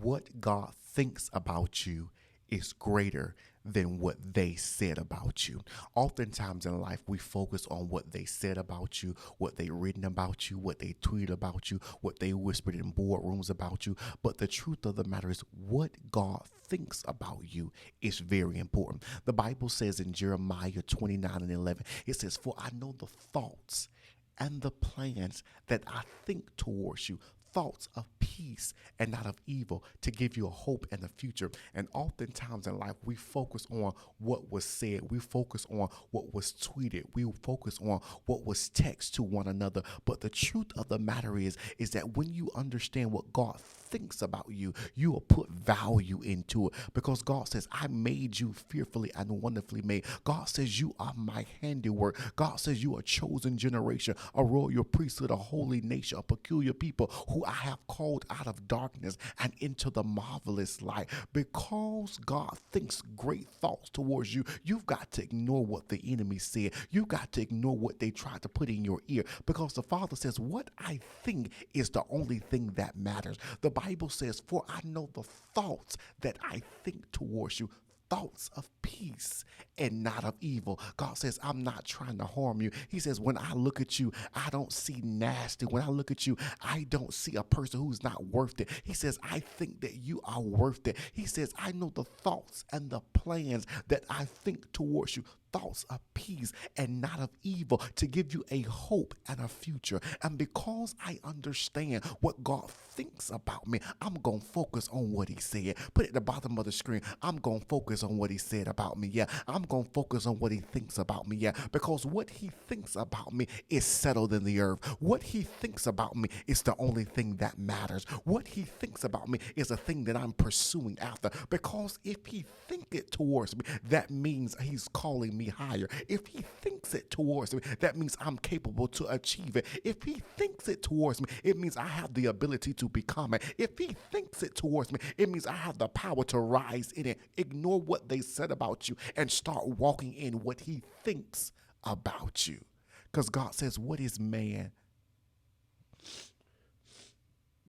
what God thinks about you is greater than what they said about you. Oftentimes in life, we focus on what they said about you, what they written about you, what they tweeted about you, what they whispered in boardrooms about you. But the truth of the matter is what God thinks about you is very important. The Bible says in Jeremiah 29:11, it says, "For I know the thoughts and the plans that I think towards you, thoughts of peace and not of evil, to give you a hope and a future." And oftentimes in life, we focus on what was said. We focus on what was tweeted. We focus on what was text to one another. But the truth of the matter is that when you understand what God thinks about you, you will put value into it, because God says, "I made you fearfully and wonderfully made." God says, "You are my handiwork." God says, "You are a chosen generation, a royal priesthood, a holy nation, a peculiar people who I have called out of darkness and into the marvelous light." Because God thinks great thoughts towards you, you've got to ignore what the enemy said. You've got to ignore what they tried to put in your ear, because the Father says, "What I think is the only thing that matters." The Bible says, "For I know the thoughts that I think towards you, thoughts of peace and not of evil." God says, "I'm not trying to harm you." He says, "When I look at you, I don't see nasty. When I look at you, I don't see a person who's not worth it." He says, "I think that you are worth it." He says, "I know the thoughts and the plans that I think towards you, thoughts of peace and not of evil, to give you a hope and a future." And because I understand what God thinks about me, I'm going to focus on what he said. Put it at the bottom of the screen. I'm going to focus on what he said about me. Yeah. I'm going to focus on what he thinks about me. Yeah. Because what he thinks about me is settled in the earth. What he thinks about me is the only thing that matters. What he thinks about me is a thing that I'm pursuing after. Because if he thinks it towards me, that means he's calling me higher. If he thinks it towards me, that means I'm capable to achieve it. If he thinks it towards me, it means I have the ability to become it. If he thinks it towards me, it means I have the power to rise in it. Ignore what they said about you and start walking in what he thinks about you. Because God says, "What is man